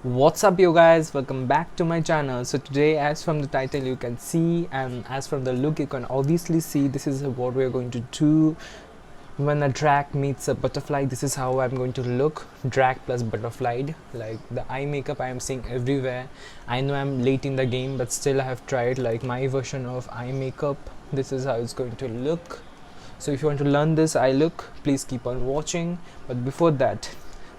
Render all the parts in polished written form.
What's up you guys, welcome back to my channel. So today, as from the title you can see, and as from the look you can obviously see, this is what we're going to do when a drag meets a butterfly. This is how I'm going to look, drag plus butterfly. Like the eye makeup I am seeing everywhere. I know I'm late in the game, but still I have tried like my version of eye makeup. This is how it's going to look. So if you want to learn this eye look, please keep on watching. But before that,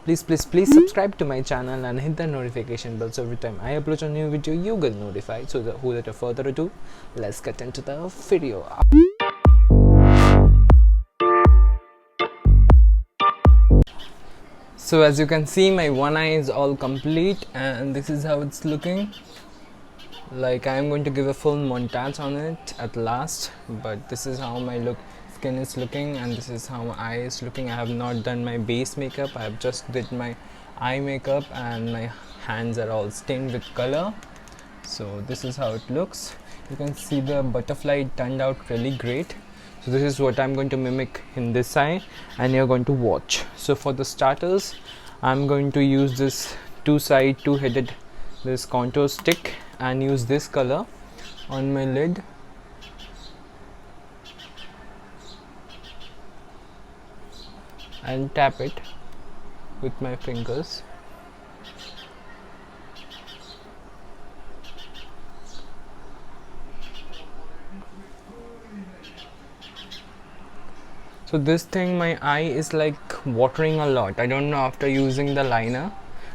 please subscribe to my channel and hit the notification bell so every time I upload a new video you get notified. So without further ado, let's get into the video. So as you can see, my one eye is all complete and this is how it's looking. Like I am going to give a full montage on it at last, but this is how my skin is looking and this is how my eye is looking. I have not done my base makeup, I have just did my eye makeup and my hands are all stained with color. So this is how it looks. You can see the butterfly turned out really great. So this is what I'm going to mimic in this eye and you're going to watch. So for the starters, I'm going to use this two-headed this contour stick and use this color on my lid. And tap it with my fingers. So this thing, my eye is like watering a lot. I don't know, after using the liner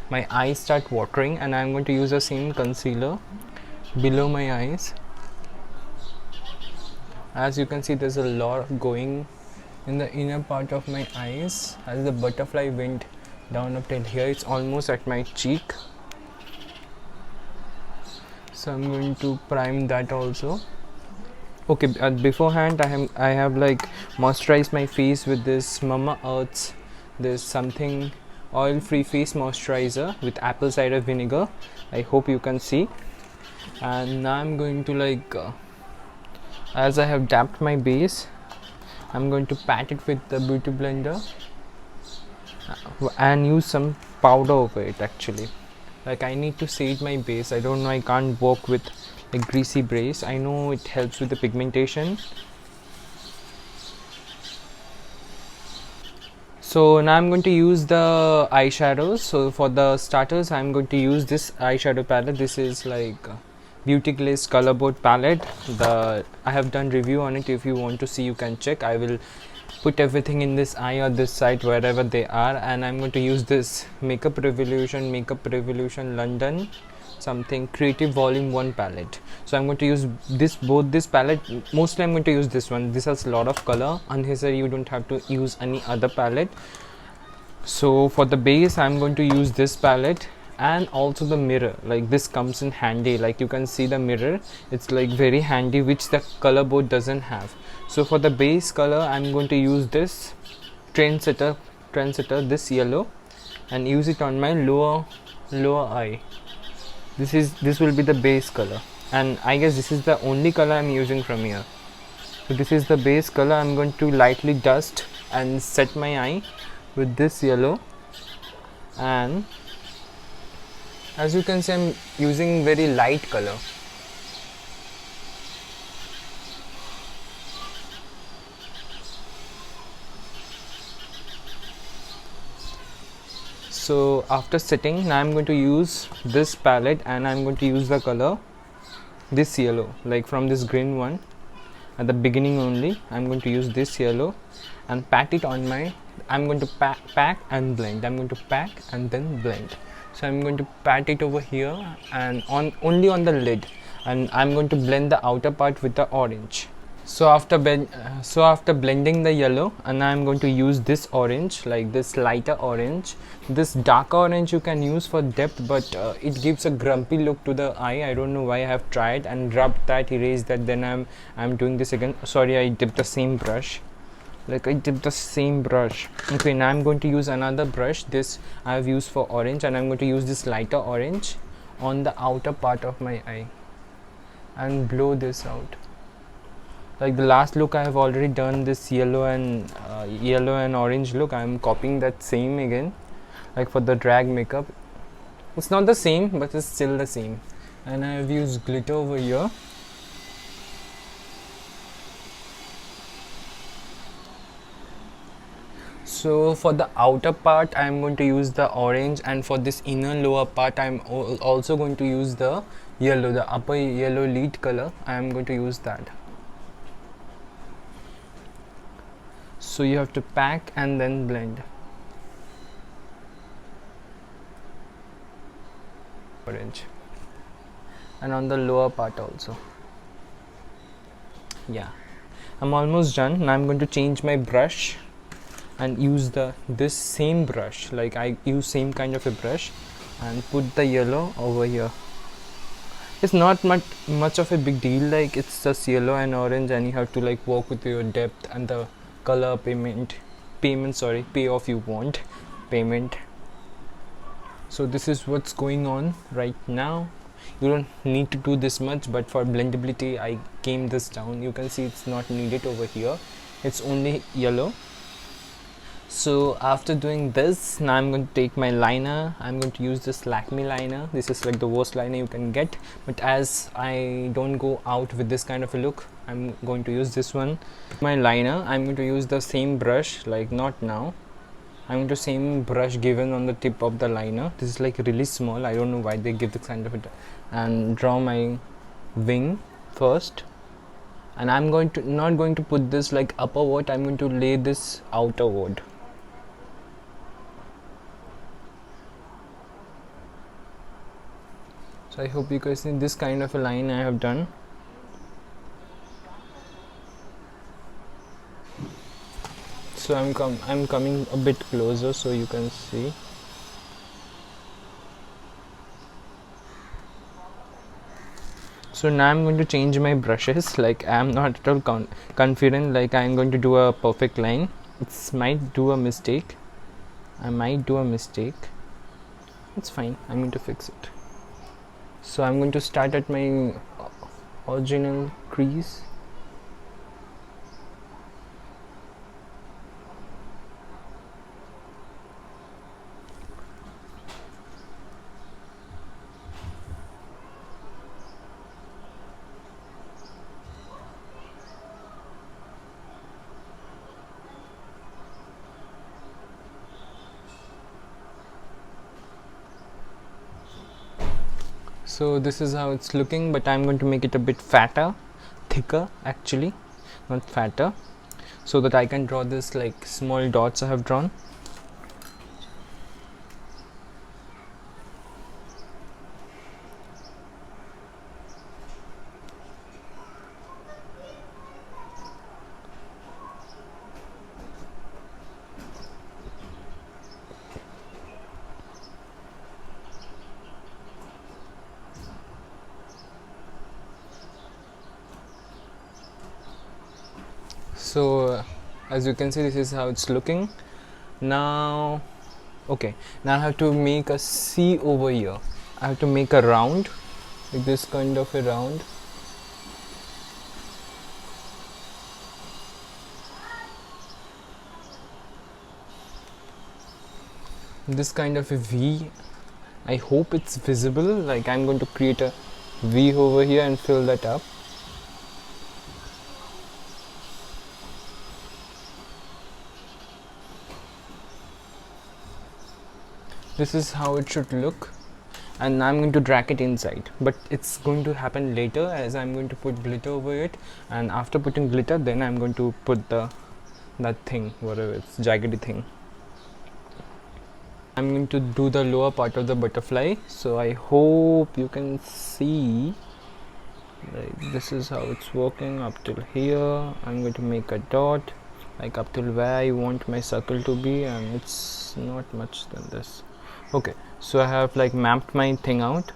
my eyes start watering, and I'm going to use the same concealer below my eyes. As you can see, there's a lot going in the inner part of my eyes. As the butterfly went down up till here, it's almost at my cheek. So I'm going to prime that also. Okay, beforehand I have like moisturized my face with this Mama Earth's this something oil free face moisturizer with apple cider vinegar. I hope you can see. And now I'm going to like as I have dapped my base, I'm going to pat it with the beauty blender and use some powder over it. Actually, like I need to shade my base. I don't know, I can't work with a greasy base. I know it helps with the pigmentation. So now I'm going to use the eyeshadows. So for the starters, I'm going to use this eyeshadow palette. This is like Beauty Glaze Color Board palette. I have done review on it. If you want to see, you can check. I will put everything in this eye or this side wherever they are. And I'm going to use this Makeup Revolution London something Creative Volume 1 palette. So I'm going to use both this palette. Mostly I'm going to use this one. This has a lot of color. Unnecessary, you don't have to use any other palette. So for the base, I'm going to use this palette. And also the mirror, like this comes in handy. Like you can see the mirror, it's like very handy, which the color board doesn't have. So for the base color, I'm going to use this trendsetter this yellow, and use it on my lower eye. This will be the base color, and I guess this is the only color I'm using from here. So this is the base color. I'm going to lightly dust and set my eye with this yellow, and as you can see, I'm using very light color. So after setting, now I'm going to use this palette and I'm going to use the color this yellow, like from this green one at the beginning only. I'm going to use this yellow and pat it on my, I'm going to pack and blend. I'm going to pack and then blend. So I'm going to pat it over here and only on the lid, and I'm going to blend the outer part with the orange. So after blending the yellow, and I'm going to use this orange, like this lighter orange. This darker orange you can use for depth, but it gives a grumpy look to the eye. I don't know why. I have tried and rubbed that, erased that, then I'm doing this again. Sorry, I dipped the same brush. Okay, now I'm going to use another brush. This I have used for orange, and I'm going to use this lighter orange on the outer part of my eye and blow this out. Like the last look, I have already done this yellow and orange look. I am copying that same again, like for the drag makeup. It's not the same, but it's still the same. And I have used glitter over here. So for the outer part I am going to use the orange, and for this inner lower part I am also going to use the yellow, the upper yellow lead color. I am going to use that. So you have to pack and then blend. Orange. And on the lower part also. Yeah, I'm almost done. Now I'm going to change my brush and use this same brush, like I use same kind of a brush, and put the yellow over here. It's not much of a big deal, like it's just yellow and orange, and you have to like work with your depth and the color payoff you want, payment. So this is what's going on right now. You don't need to do this much, but for blendability I came this down. You can see it's not needed over here, it's only yellow. So after doing this, now I'm going to take my liner. I'm going to use this Lakme liner. This is like the worst liner you can get, but as I don't go out with this kind of a look, I'm going to use this one. My liner, I'm going to use the same brush, like not now. I'm going to same brush given on the tip of the liner. This is like really small. I don't know why they give this kind of it. And draw my wing first. And I'm going to not going to put this like upperward. I'm going to lay this outerward. So I hope you guys see this kind of a line I have done. So I'm coming a bit closer so you can see. So now I'm going to change my brushes. Like I'm not at all confident like I'm going to do a perfect line. It might do a mistake. I might do a mistake. It's fine. I'm going to fix it. So I'm going to start at my original crease. So this is how it's looking, but I'm going to make it a bit thicker actually, not fatter, so that I can draw this like small dots I have drawn. So as you can see, this is how it's looking now. Okay, now I have to make a C over here. I have to make a round, like this kind of a round. This kind of a V. I hope it's visible. Like I'm going to create a V over here and fill that up. This is how it should look, and I'm going to drag it inside, but it's going to happen later as I'm going to put glitter over it, and after putting glitter then I'm going to put that thing, whatever it's jaggedy thing. I'm going to do the lower part of the butterfly, so I hope you can see. Like this is how it's working up till here. I'm going to make a dot like up till where I want my circle to be, and it's not much than this. Okay, so I have like mapped my thing out.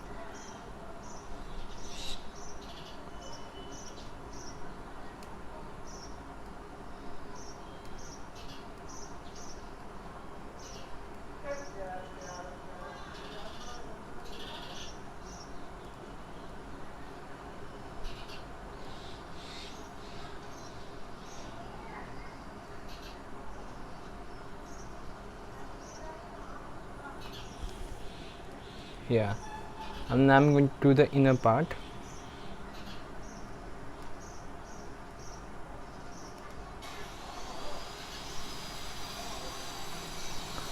Yeah, and I'm going to do the inner part.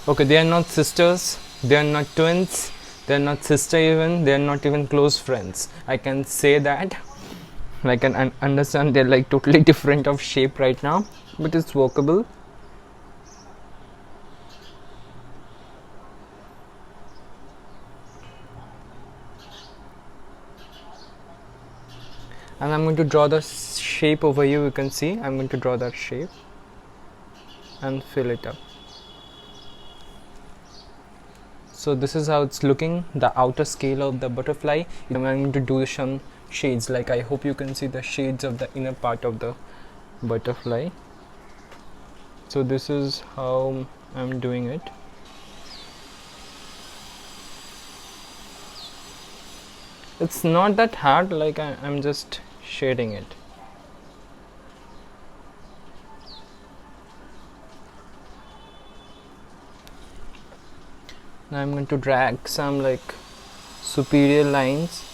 Okay, they are not sisters, they are not twins, they are not sister even, they are not even close friends. I can say that. I can understand they're like totally different of shape right now, but it's workable. And I'm going to draw the shape over here. You can see I'm going to draw that shape and fill it up. So this is how it's looking, the outer scale of the butterfly. I'm going to do some shades, like I hope you can see the shades of the inner part of the butterfly. So this is how I'm doing it. It's not that hard, like I'm just shading it. Now I'm going to drag some like superior lines.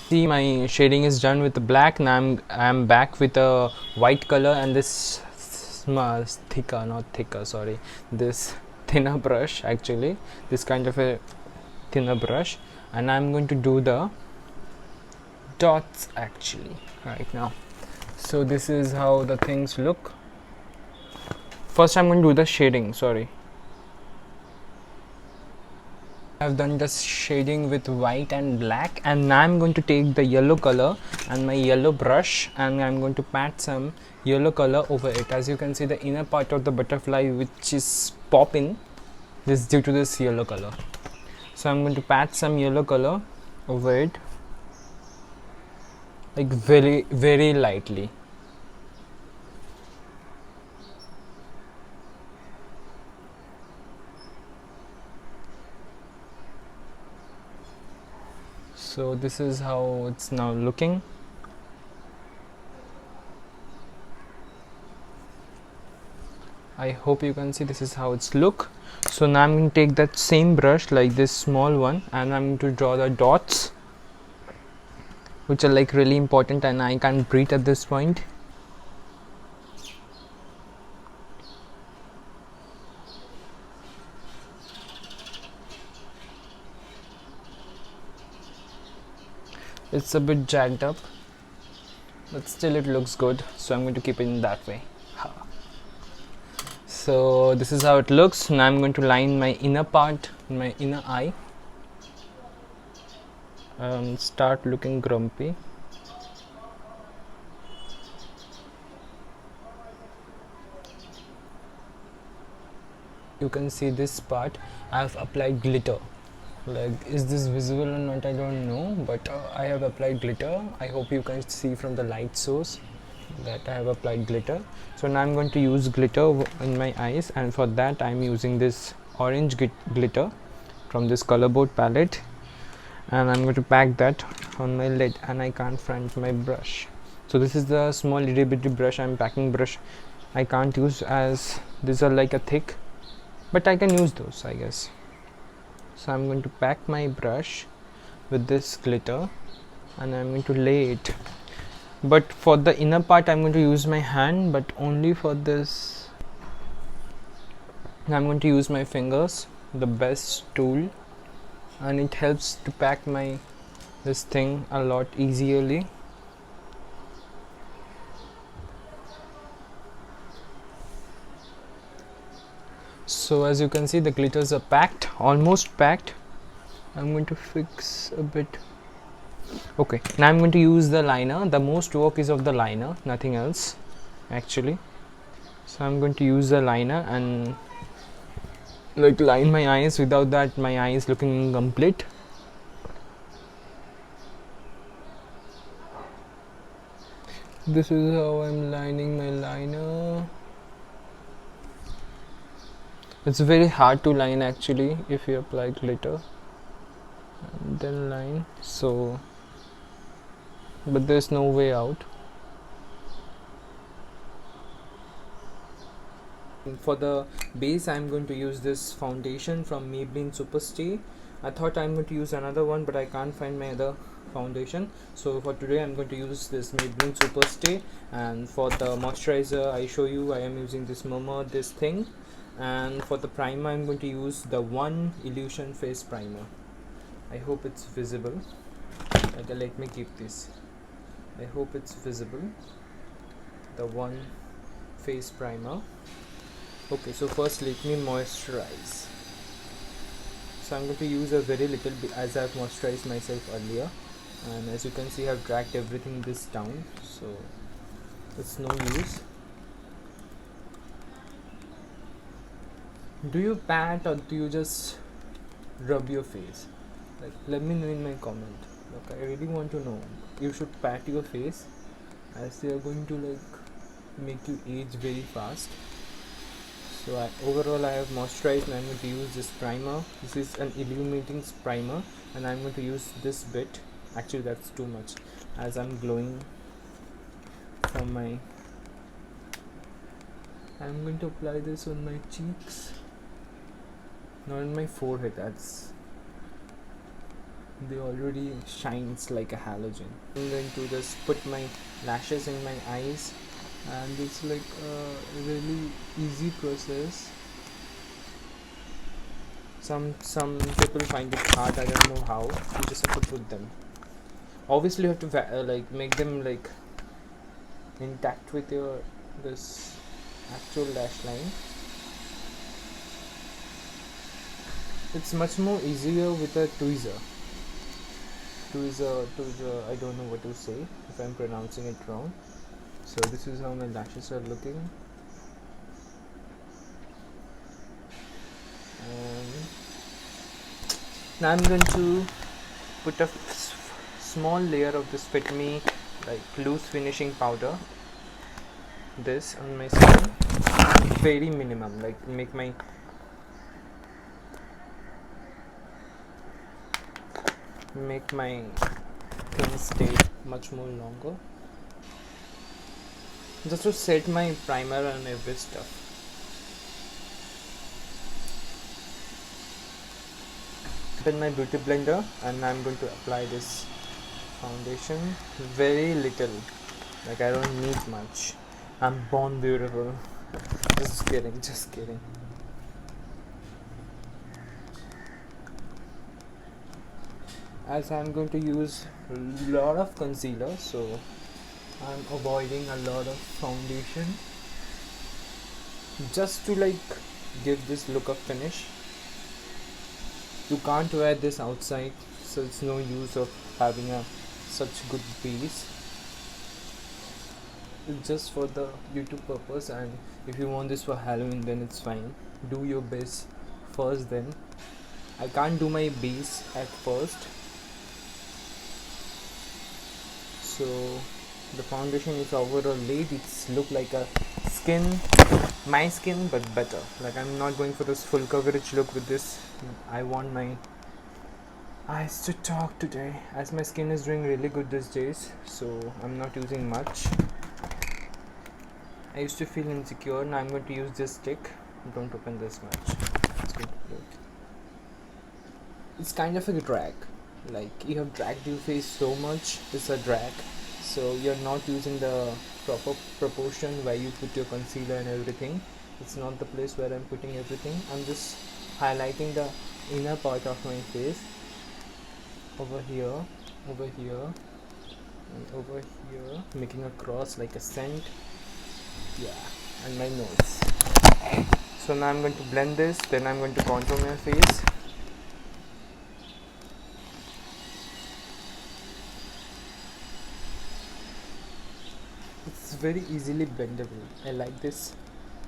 See, my shading is done with the black. Now I'm back with a white color and this this thinner brush, actually this kind of a thinner brush, and I'm going to do the dots actually right now. So this is how the things look. First I'm going to do the shading. I've done the shading with white and black, and now I'm going to take the yellow color and my yellow brush, and I'm going to pat some yellow color over it. As you can see, the inner part of the butterfly which is popping, this is due to this yellow color. So I'm going to pat some yellow color over it, like very lightly. So this is how it's now looking. I hope you can see this is how it's look. So now I'm going to take that same brush, like this small one, and I'm going to draw the dots, which are like really important, and I can't breathe at this point. It's a bit jagged up, but still it looks good, so I'm going to keep it in that way. So this is how it looks. Now I'm going to line my inner part, my inner eye, and start looking grumpy. You can see this part I've applied glitter. Like, is this visible or not, I don't know, but I have applied glitter. I hope you can see from the light source that I have applied glitter. So now I'm going to use glitter in my eyes, and for that I'm using this orange glitter from this color board palette, and I'm going to pack that on my lid, and I can't find my brush. So this is the small itty bitty brush, I'm packing brush. I can't use, as these are like a thick, but I can use those, I guess. So I'm going to pack my brush with this glitter, and I'm going to lay it. But for the inner part I'm going to use my hand, but only for this I'm going to use my fingers, the best tool, and it helps to pack my this thing a lot easily. So as you can see, the glitters are packed, almost packed. I'm going to fix a bit. Okay, now I'm going to use the liner. The most work is of the liner, nothing else actually. So I'm going to use the liner and like line my eyes. Without that my eye is looking incomplete. This is how I'm lining my liner. It's very hard to line actually if you apply glitter and then line, so but there's no way out. For the base I'm going to use this foundation from Maybelline Superstay, I thought I'm going to use another one, but I can't find my other foundation. So for today I'm going to use this Maybelline Super Stay, and for the moisturizer I show you I am using this this thing, and for the primer I'm going to use the One Illusion Face Primer. I hope it's visible. Okay, let me keep this. I hope it's visible. The One Face Primer. Okay, so first let me moisturize. So I'm going to use a very little bit, as I've moisturized myself earlier, and as you can see I've dragged everything this down, so it's no use. Do you pat or do you just rub your face? Like, let me know in my comment. Look, I really want to know. You should pat your face, as they are going to make you age very fast. So overall I have moisturized, and I'm going to use this primer. This is an illuminating primer, and I'm going to use this bit. Actually that's too much, as I'm glowing from my... I'm going to apply this on my cheeks, not on my forehead, that's... they already shines like a halogen. I'm going to just put my lashes in my eyes, and it's like a really easy process. Some people find it hard, I don't know how. You just have to put them. Obviously you have to make them intact with your this actual lash line. It's much more easier with a tweezer. I don't know what to say if I'm pronouncing it wrong. So this is how my lashes are looking, and now I'm going to put a small layer of this Fit Me loose finishing powder, this on my skin, very minimum, make my things stay much more longer, just to set my primer and every stuff. In my beauty blender, and I'm going to apply this foundation, very little, I don't need much. I'm born beautiful. Just kidding. As I'm going to use a lot of concealer, so I'm avoiding a lot of foundation, just to give this look of finish. You can't wear this outside, so it's no use of having such good base. It's just for the YouTube purpose, and if you want this for Halloween, then it's fine. Do your base first then. I can't do my base at first. So the foundation is overall laid. It's look like a my skin, but better. I'm not going for this full coverage look with this. I want my eyes to talk today, as my skin is doing really good these days, so I'm not using much. I used to feel insecure. Now I'm going to use this stick. Don't open this much. It's kind of a drag. You have dragged your face so much, it's a drag. So you're not using the proper proportion where you put your concealer and everything. It's not the place where I'm putting everything. I'm just highlighting the inner part of my face, over here, and over here, making a cross like a scent. Yeah, and my nose. So now I'm going to blend this, then I'm going to contour my face. It's very easily blendable. I like this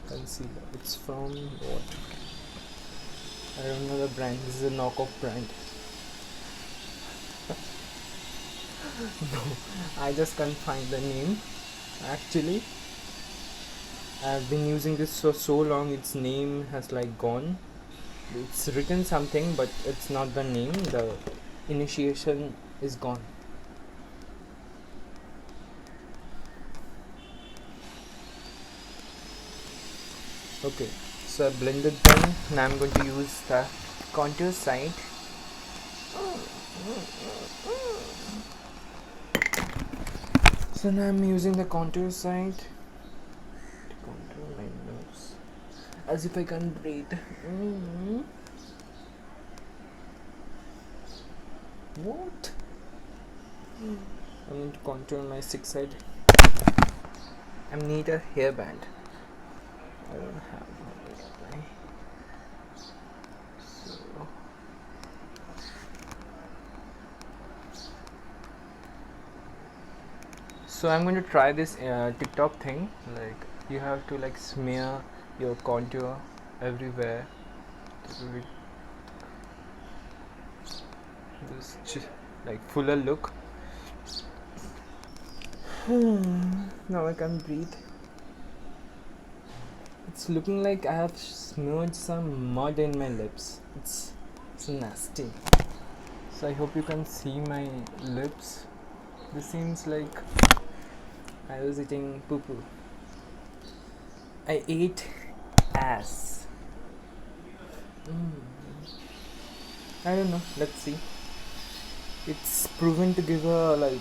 concealer. It's from what? I don't know the brand. This is a knockoff brand. No, I just can't find the name. Actually, I've been using this for so long, its name has gone. It's written something, but it's not the name. The initiation is gone. Okay, so I blended them. Now I'm going to use the contour side So now I'm using the contour side to contour my nose as if I can't breathe. What? I'm going to contour my sixth side. I need a hairband. I don't have one. So I'm going to try this TikTok thing. Like you have to like smear your contour everywhere. This like fuller look. Now I can't breathe. It's looking like I have smeared some mud in my lips. It's nasty. So I hope you can see my lips. This seems like I was eating poo poo. I ate ass. I don't know. Let's see. It's proven to give a like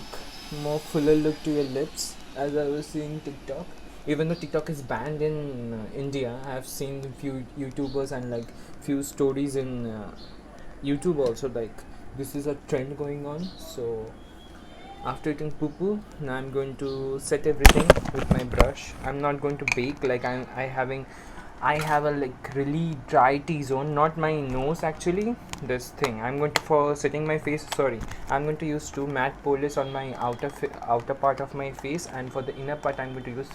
more fuller look to your lips, as I was seeing TikTok. Even though TikTok is banned in India, I have seen few YouTubers and like few stories in YouTube also. Like this is a trend going on. So after eating poo poo, now I'm going to set everything with my brush. I'm not going to bake. Like I have a like really dry T-zone, not my nose actually. This thing I'm going to, for setting my face, I'm going to use two matte polish on my outer part of my face, and for the inner part I'm going to use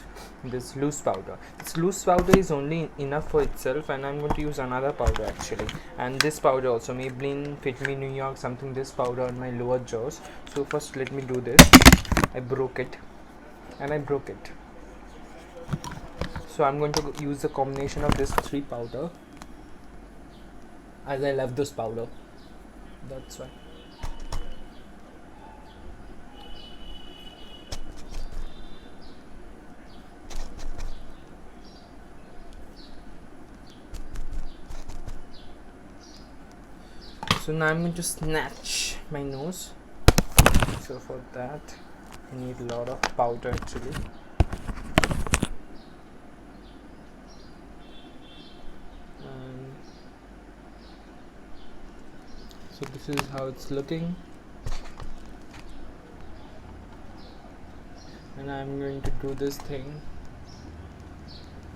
this loose powder. This loose powder is only enough for itself, and I'm going to use another powder actually, and this powder also, Maybelline Fit Me New York something, this powder on my lower jaws. So first let me do this. I broke it. So I'm going to use the combination of this three powder, as I love this powder, that's why. So now I'm going to snatch my nose. So for that I need a lot of powder actually. So this is how it's looking, and I'm going to do this thing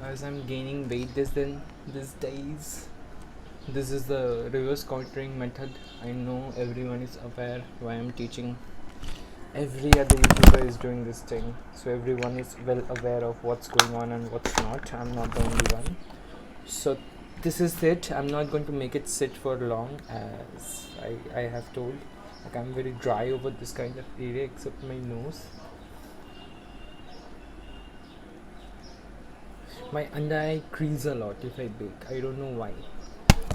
as I'm gaining weight these days. This is the reverse contouring method. I know everyone is aware why I'm teaching. Every other YouTuber is doing this thing, so everyone is well aware of what's going on and what's not. I'm not the only one. So this is it. I'm not going to make it sit for long, as I have told. Like I'm very dry over this kind of area except my nose. My under eye crease a lot if I bake. I don't know why.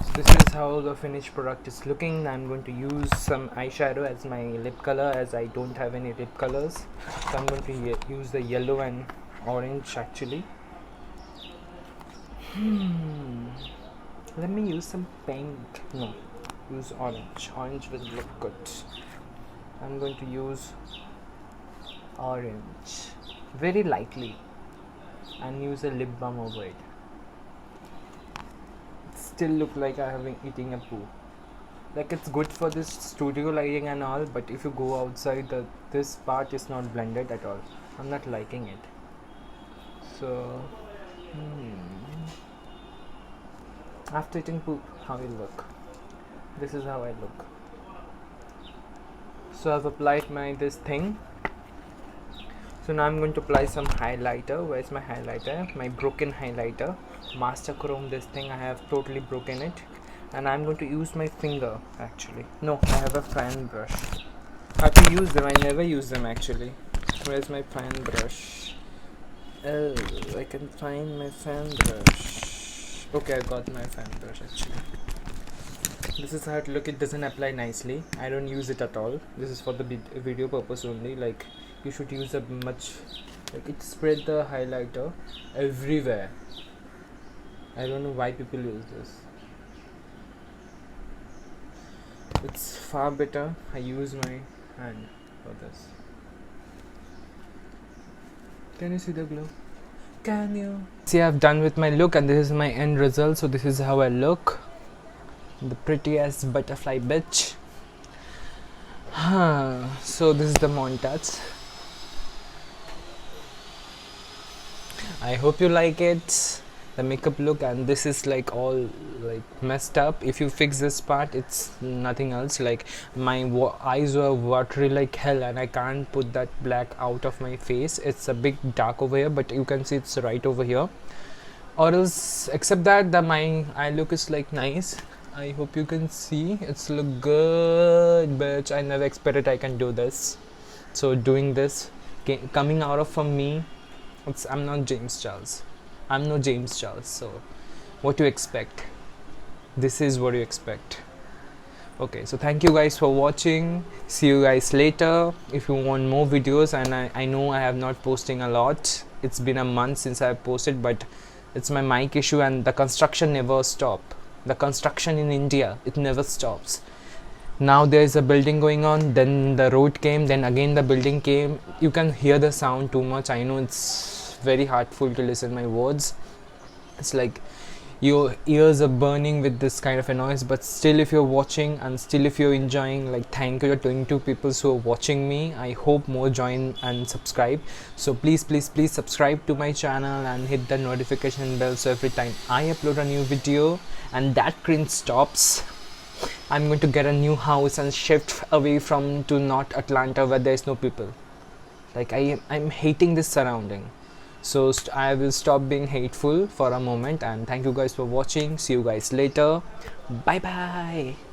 So this is how the finished product is looking. I'm going to use some eyeshadow as my lip color, as I don't have any lip colors. So I'm going to use the yellow and orange actually. Let me use some pink. No, use orange. Orange will look good. I'm going to use orange very lightly and use a lip balm over it. Still look like I have been eating a poo. Like it's good for this studio lighting and all, but if you go outside, this part is not blended at all. I'm not liking it. So after eating poop, how will look? This is how I look. So I've applied this thing. So now I'm going to apply some highlighter. Where's my highlighter? My broken highlighter. Master Chrome, this thing, I have totally broken it. And I'm going to use my finger actually. No, I have a fan brush. I have to use them. I never use them actually. Where's my fan brush? Oh, I can find my fan brush. Okay, I got my fan brush actually. This is how it look. It doesn't apply nicely. I don't use it at all. This is for the video purpose only. Like you should use a much, like it spread the highlighter everywhere. I don't know why people use this. It's far better. I use my hand for this. Can you see the glow? Can you? See, I've done with my look, and this is my end result. So this is how I look. The prettiest butterfly bitch. So this is the montage. I hope you like it, the makeup look, and this is like all like messed up. If you fix this part, it's nothing else. Like my eyes were watery like hell, and I can't put that black out of my face. It's a big dark over here, but you can see it's right over here. Or else, except that, my eye look is like nice. I hope you can see it's look good, bitch. I never expected I can do this. So doing this, coming out of from me, I'm not James Charles. I'm no James Charles. So what do you expect? This is what you expect. Okay, so thank you guys for watching. See you guys later. If you want more videos, and I know I have not posting a lot. It's been a month since I have posted, but it's my mic issue, and the construction never stop. The construction in India, it never stops. Now there is a building going on, then the road came, then again the building came. You can hear the sound too much. I know it's very hurtful to listen my words. It's like your ears are burning with this kind of a noise, but still if you're watching and still if you're enjoying, like thank you to 22 people who are watching me. I hope more join and subscribe. So please subscribe to my channel and hit the notification bell, so every time I upload a new video and that cringe stops, I'm going to get a new house and shift away from to North Atlanta where there is no people. Like I'm hating this surrounding. So I will stop being hateful for a moment, and thank you guys for watching. See you guys later. Bye bye.